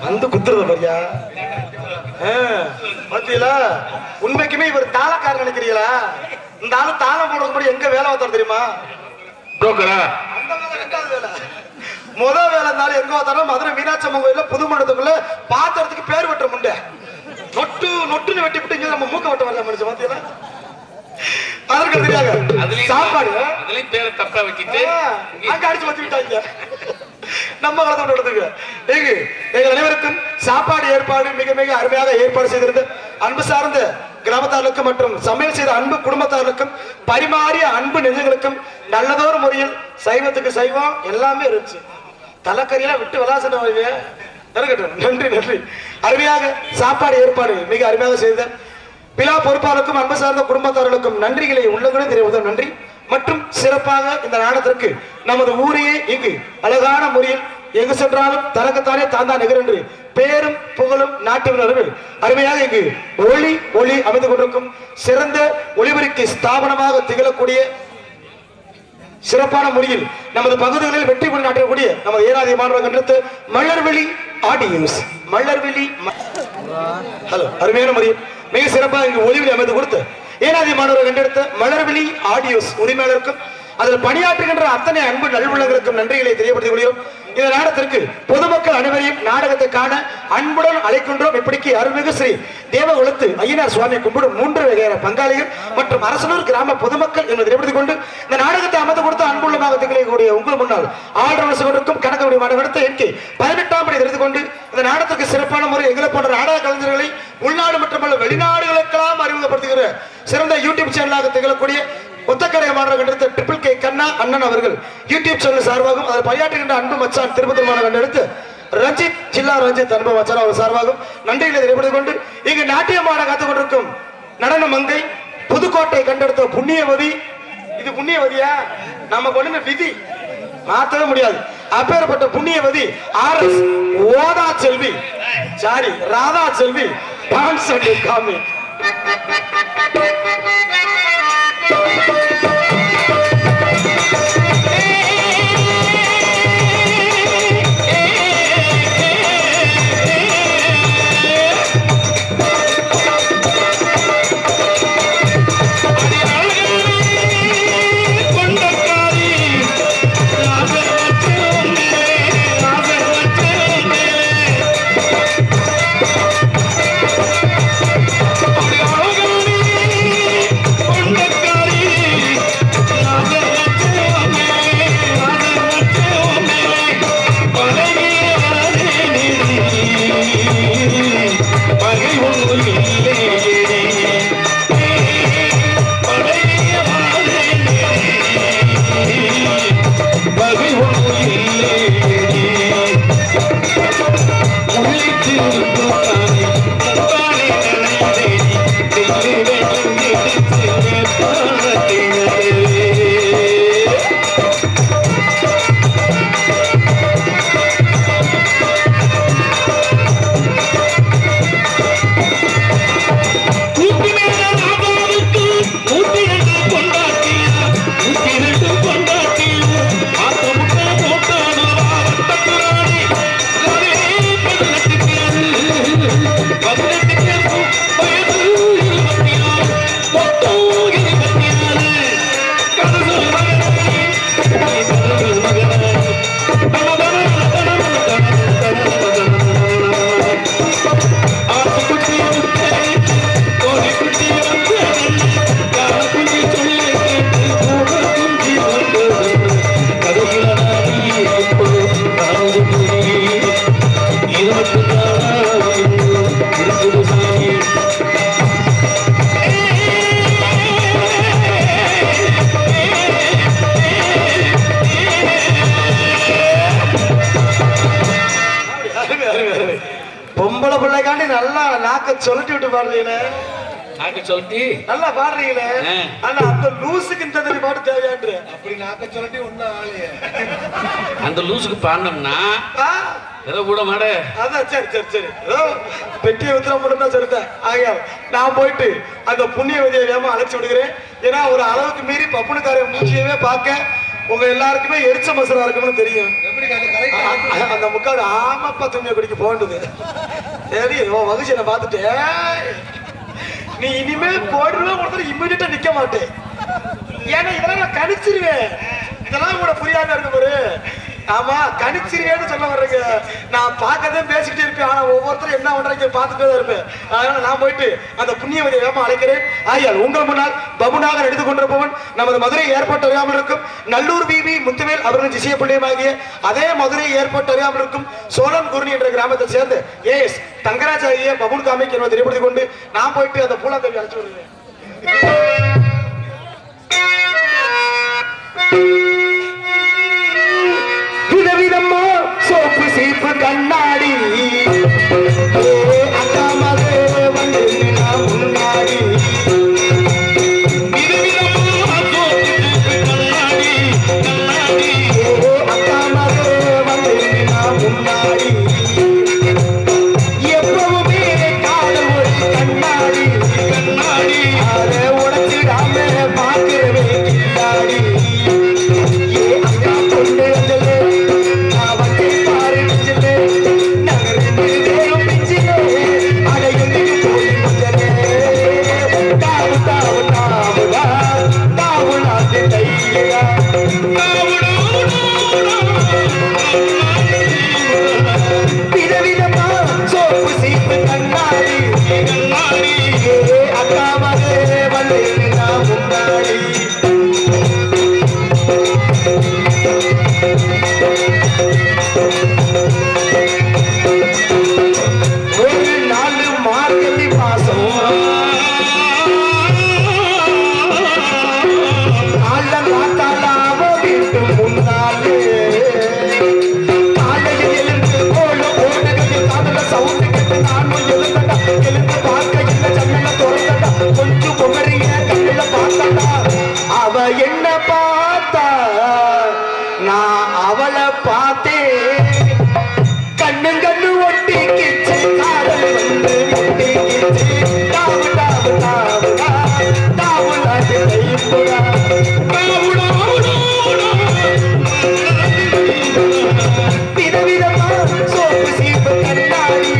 வந்து குத்துறது பாரியா பாத்தீங்களா? உண்மைக்குமே இவர் தாளக்காரர் நினைக்கிறீங்களா? இந்த ஆளு தாளம் போடுறது எங்க வேலை பார்த்தாரு தெரியுமா? புரோக்கரா? அந்த வேலை ரெண்டாவது வேலை. முதல் வேலை இருந்தாலும் எங்க பார்த்தாலும் மதுரை மீனாட்சி அம்மன் கோயில்ல புது மண்டபத்துக்குள்ள பாத்திரத்துக்கு பேர் வெட்டுற முண்டை நொட்டு நொட்டுன்னு வெட்டி விட்டு இங்க நம்ம மூக்க வெட்ட வரல மனுஷன் பாத்தீங்களா? அதற்கு தெரியாங்க சாப்பாடு அதுலயும் பேரை தப்பா வச்சுட்டு அங்க அடிச்சு வச்சு விட்டாங்க. நம்ம காலத்தோட எங்கள் அனைவருக்கும் சாப்பாடு ஏற்பாடு மிக மிக அருமையாக ஏற்பாடு செய்திருந்த அன்பு சார்ந்த கிராமத்தார்களுக்கும் மற்றும் சமையல் செய்த அன்பு குடும்பத்தார்களுக்கும் பரிமாறிய அன்பு நெஞ்சங்களுக்கும் நல்லதொரு முறையில் சைவத்துக்கு சைவம் எல்லாமே இருந்துச்சு. தலைக்கறியெல்லாம் விட்டு விளாசன நன்றி நன்றி. அருமையாக சாப்பாடு ஏற்பாடு மிக அருமையாக செய்த விழா பொறுப்பாளருக்கும் அன்பு சார்ந்த குடும்பத்தார்களுக்கும் நன்றிகளை உள்ளங்களும் தெரிவித்த நன்றி. மற்றும் சிறப்பாக இந்த நாடகத்திற்கு நமது ஊரையே இங்கு அழகான முறையில் எங்கு சென்றாலும் தனக்குத்தானே தாந்தான் நிகர் என்று பேரும் புகழும் நாட்டினர்கள் அருமையாக இங்கு ஒளி அமைந்து கொண்டிருக்கும் சிறந்த ஒளிபெருக்கி ஸ்தாபனமாக திகழக்கூடிய சிறப்பான முறையில் நமது பகுதிகளில் வெற்றி புள்ளி நாட்டக்கூடிய நமது ஏராதி மாணவர்கள் கண்டத்து மலர்வெளி ஆடியோஸ் மலர்வெளி ஹலோ அருமையான முறையில் மிக சிறப்பாக இங்கு ஒளிவெளி அமைந்து கொடுத்து ஏனாதி மாணவர்கள் கண்டெடுத்த மலர்வெளி ஆடியோஸ் உரிமையாளருக்கும் அதில் பணியாற்றுகின்ற அத்தனை அன்பு நல்வுள்ளங்களுக்கும் நன்றிகளை தெரியப்படுத்திக் கொள்கிறோம். இந்த நாடகத்திற்கு பொதுமக்கள் அனைவரையும் நாடகத்தை காண அன்புடன் அழைக்கின்றோம். இப்படிக்கு அருள்மிகு ஸ்ரீ தேவகுலத்து ஐயனார் சுவாமி கும்பிடும் 3 வகையான பங்காளிகள் மற்றும் அரசனூர் கிராம பொதுமக்கள் என்பதை தெரியப்படுத்திக் கொண்டு இந்த நாடகத்தை அமைத்து கொடுத்த அன்புள்ளமாக திகழக்கூடிய உங்கள் முன்னால் ஆர்டர் கொண்டிருக்கும் கணக்கடி மாநகரத்தை எண்ணிக்கை 18ஆம் படி தெரிந்து கொண்டு இந்த நாடகத்துக்கு சிறப்பான முறை எங்களை போன்ற நாடக கலைஞர்களை உள்நாடு மட்டுமல்ல வெளிநாடுகளுக்கெல்லாம் அறிமுகப்படுத்துகிற சிறந்த யூடியூப் சேனலாக திகழக்கூடிய ஒத்தக்கரை மாநகர ட்ரிபிள் கே கண்ணா அண்ணன் அவர்கள் யூடியூப் சேனல் சார்பாகவும் அதில் பணியாற்றுகின்ற அன்பு மச்சான் திருப்பத்தூர் மாநகர் எடுத்து ரஞ்சித் ஜில்லா ரஞ்சித் அன்பு மச்சான் அவர் சார்பாகவும் நன்றிகளை தெரிவித்துக் கொண்டு இங்கு நாட்டியமான காத்துக் கொண்டிருக்கும் நடன மங்கை புதுக்கோட்டை கண்டெடுத்த புண்ணியவதி. இது புண்ணியவதியா? நம்ம கொண்டு விதி மாற்றவே முடியாது. அப்பேற்பட்ட புண்ணியவதி RS ஓதா Selvi sorry Radha Selvi dance and காமி பொம்பளை பிள்ளைக்காண்டி நல்லா நாக்க சொல்லிட்டு விட்டு பாடுறீங்களே. நாக்க சொல்லிட்டு நல்லா பாடுறீங்களே. ஆனா அந்த லூசுக்கு இந்த தடவை பாட்டு தேவையான்று அப்படி நாக்க சொல்லிட்டு ஒன்னும் ஆளையே அந்த லூசுக்கு பாடினோம்னா ஏதோ கூட மாட அதான் சரி சரி சரி ஏதோ பெட்டியை வித்திரம் மட்டும் தான் சரிதான். ஆகையா நான் போயிட்டு அந்த புண்ணியவதியை வேகமா அழைச்சி விடுகிறேன். ஏன்னா ஒரு அளவுக்கு மீறி பப்புனுக்கார மூச்சியவே பார்க்க உங்க எல்லாருக்குமே எரிச்ச மசரா இருக்குன்னு தெரியும். அந்த முக்காடு ஆமாப்பா துணியை குடிக்க போண்டுது. சரி உன் வகுச்சு என்ன பார்த்துட்டு நீ இனிமே போடுற ஒருத்தர் இம்மிடியா நிக்க மாட்டேன். ஏன்னா இதெல்லாம் நான் கணிச்சிருவேன். இதெல்லாம் கூட புரியாம இருக்க பாரு. ஆமா கணிச்சிருவேன்னு சொல்ல வர்றேங்க. நான் பார்க்கறதே பேசிக்கிட்டே இருப்பேன். ஆனா ஒவ்வொருத்தரும் என்ன பண்றீங்க பார்த்துட்டே தான் இருப்பேன். அதனால நான் போயிட்டு அந்த புண்ணியவதியை வேகமா அழைக்கிறேன். ஆயால் உங்கள் முன்னால் பபுனாக எடுத்துக் கொண்டிருப்பவன் நமது மதுரை ஏர்போர்ட் அறியாமல் இருக்கும் நல்லூர் பிபி முத்துவேல் அவர்கள் திசைய பிள்ளையமாகிய அதே மதுரை ஏர்போர்ட் அறியாமல் இருக்கும் சோழன் குருணி என்ற கிராமத்தை சேர்ந்து ஏஎஸ் தங்கராஜாகிய பபுன் காமிக்கு என்பதை தெரியப்படுத்திக் கொண்டு நான் போயிட்டு அந்த பூலாத்தேவி அழைச்சு வருவேன். விதவிதமா சோப்பு சீப்பு கண்ணாடி அக்கா மகே வந்து முன்னாடி அக்கா மகே வந்து முன்னாடி எப்பவுமே காதல் ஒரு கண்ணாடி கண்ணாடி அதை உடைச்சிடாம பார்க்கிறவே கில்லாடி அக்கா பொண்ணு விதவிதமா சோப்பு சீப்பு கண்ணாடி அக்கா மகே வந்து முன்னாடி ஒரு நாலு மார்கழி மாசம் முன்னாலே காலையில் எழுந்து கோலம் ஓடுகிறது காதல சவுண்டு கேட்டு நானும் எழுந்தடா எழுந்து பார்க்க இல்ல ஜன்னல திறந்தடா கொஞ்சம் பொமரிய கண்ணுல பார்த்தடா அவ என்ன பார்த்தா நான் அவளை பார்த்தேன் கண்ணு கண்ணு ஒட்டி கிச்சு காதல் வந்து ஒட்டி கிச்சு தாவு தாவு தாவு தாவு நாட்டு கைப்புடா விதவிதமா சோப்பு சீப்பு கண்ணாடி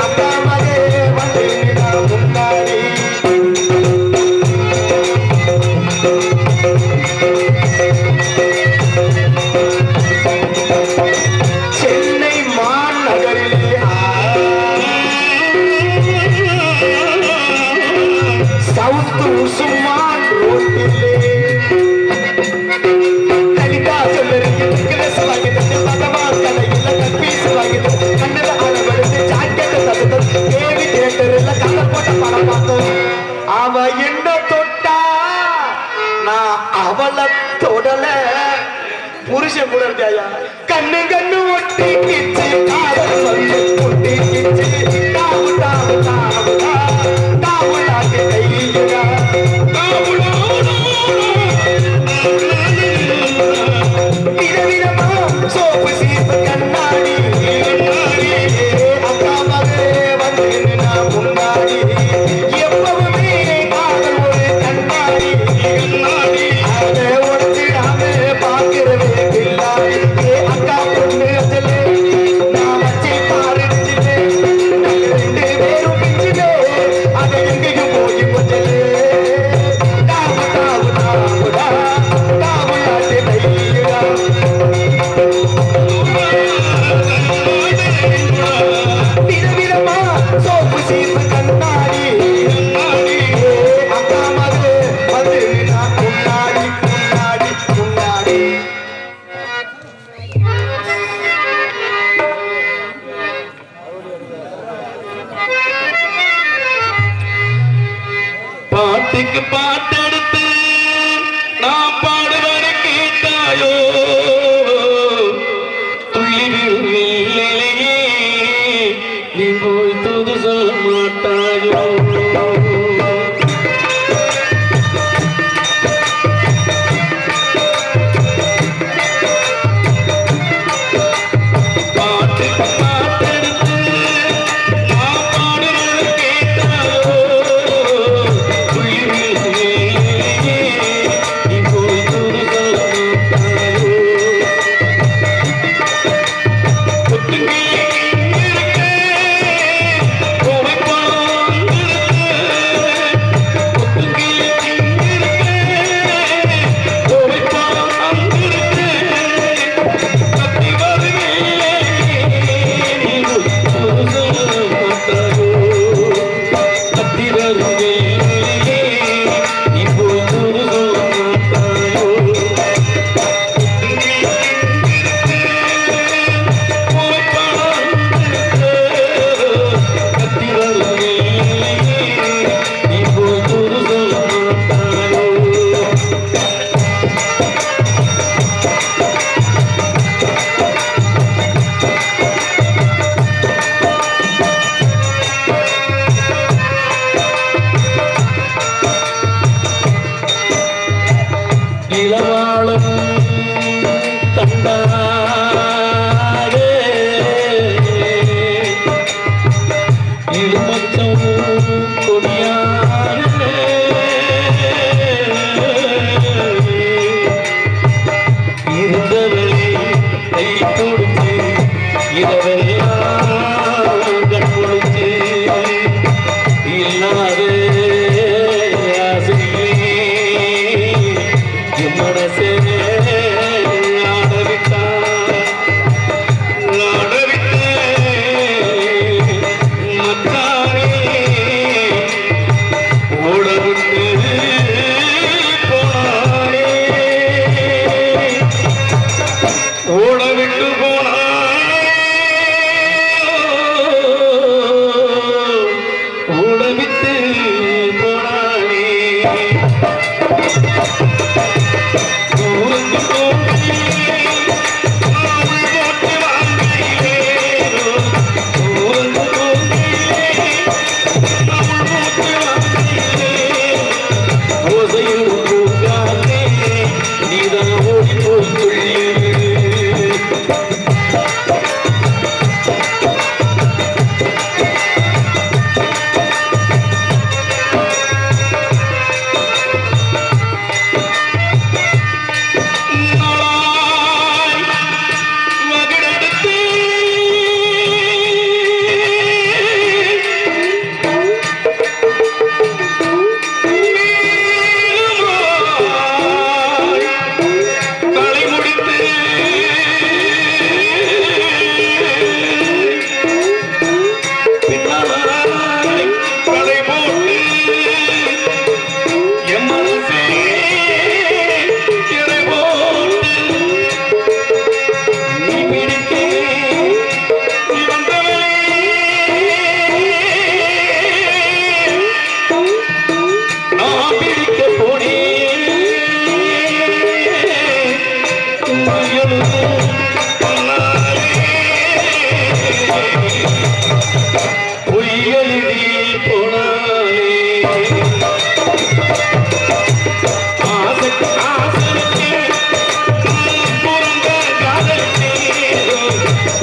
அக்கா மகே வந்து முன்னாடி சென்னை மாநகரிலே சவுத் உசுமான் ரோட்டிலே அவ என்ன தொட்டா நான் அவளை தொடல புருஷன் கூட இருக்காயா கண்ணு கண்ணு ஒட்டி கிச்சு காதல் வந்து ஒட்டி கிச்சு தாவு தாவு தாவு தாவு நாட்டு கையிலா விதவிதமா சோப்பு சீப்பு கண்ணாடி அக்கா மகே வந்து முன்னாடி எப்பவுமே காதல் ஒரு கண்ணாடி அதை உடச்சிடாம பார்க்கிறவே இல்லாடி அக்கா பொண்ணு நான் வச்சு பாருச்சுட்டு ரெண்டு பேரும் பிச்சுட்டு அதை எங்கேயும் போய் கொஞ்சலே தாவு தாவு தாவுடா தாவு நாட்டு கையிலா விதவிதமா சோப்பு சீப்பு கண்ணாடி அக்கா மகே வந்து முன்னாடி முன்னாடி முன்னாடி பாட்டுக்கு பாட்டெடுத்து நான் பாடுவதை கேட்டாயோ துள்ளி விழுவில்லையே நீ போய் தூது சொல்ல மாட்டாயோ பாட்டுக்கு பாட்டெடுத்து நான் பாடுவதை கேட்டாயோ துள்ளி விழுவில்லையே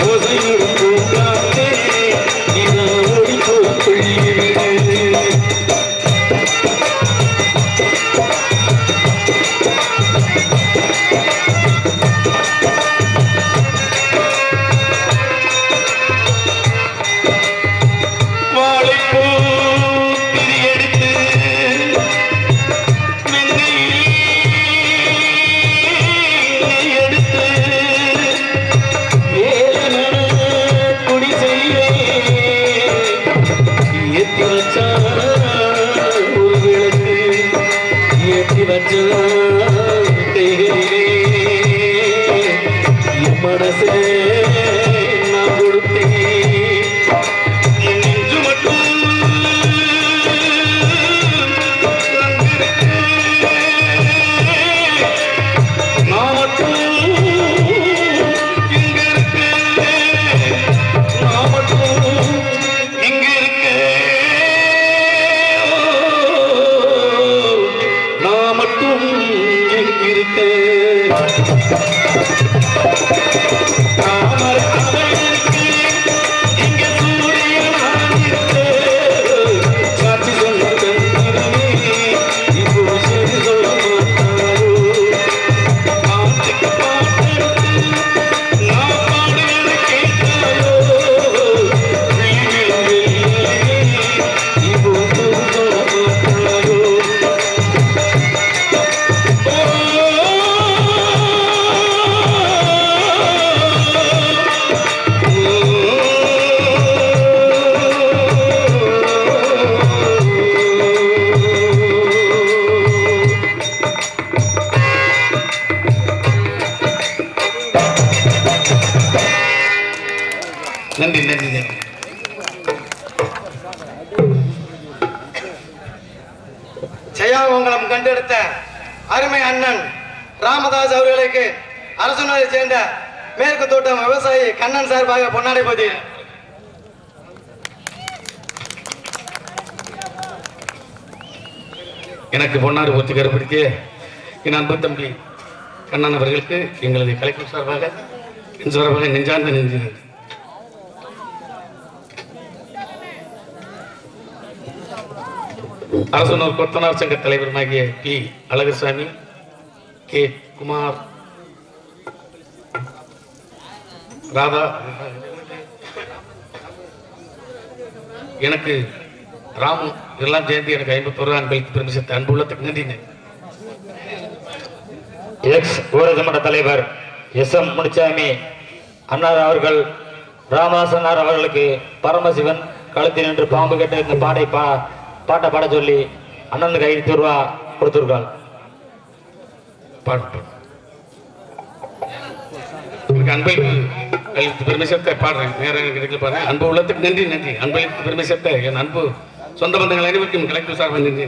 ஓசையிடும் பூங்காற்றே நிலா ஓடிப்போம் கொள்ளிவிடு. வாழைப்பூ திரியெடுத்து மென்மையில் எடுத்து ஏழன குடி செய்ய ஏற்றி வச்சா ஒரு விளக்கு ஏற்றி வச்சா தேயிலே என் மனசே நான் கொடுத்தேன். என் நெஞ்சு மட்டும் நான் மட்டும் இங்க இருக்கேன். நான் மட்டும் இங்க இருக்கேன். நான் மட்டும் இங்க இருக்கேன். தாமரை அவள் இருக்கு, இங்க சூரியன் நான் இருக்கேன். சாட்சி சொல்ல கண்ணிரமே, இப்போ சரி சொல்ல மாட்டாரோ. பாட்டுக்கு பாட்டெடுத்து நான் பாடுவதை கேட்டாயோ. விழியில் வெள்ளியே, இப்போ சொல்ல மாட்டாரோ. நன்றி நன்றி நன்றி. ஜெயாமங்கலம் கண்டெடுத்த அருமை அண்ணன் ராமதாஸ் அவர்களுக்கு அரசனூரை சேர்ந்த மேற்கு தோட்டம் விவசாயி கண்ணன் சார்பாக பொன்னாடை போதி. எனக்கு பொன்னாடு பூர்த்தி கருப்படுத்திய என் அன்பு தம்பி கண்ணன் அவர்களுக்கு எங்களது கலெக்டர் சார்பாக என் சார்பாக நெஞ்சார்ந்த நெஞ்சு நன்றி. அரசனூர் கொத்தனார் சங்க தலைவருமாகிய பி அழகசாமி, கே குமார், ராதா, எனக்கு ராமு இதெல்லாம் சேர்ந்து எனக்கு 51 அன்பளித்து பெருமை சேர்த்த அன்பு உள்ளத்துக்கு நன்றி. எக்ஸ் ஊரக மன்ற தலைவர் எஸ்.எம். முனிச்சாமி அன்னார் அவர்கள் ராமதாசனார் அவர்களுக்கு பரமசிவன் கழுத்தில் நின்று பாம்பு கட்ட இந்த பாட்டை பாட சொல்லி அண்ணனுக்கு 500 ரூபா கொடுத்துருக்காங்க. பாடு எனக்கு அன்பளித்து பெருமை சேர்த்த பாடுறேன். நேரம் கிடைக்கல பாருங்க. அன்பு உள்ளத்துக்கு நன்றி நன்றி. அன்பளித்து பெருமை சேர்த்த என் அன்பு சொந்த பந்தங்கள் அனைவருக்கும் கலெக்டர் சார்பாக நன்றி.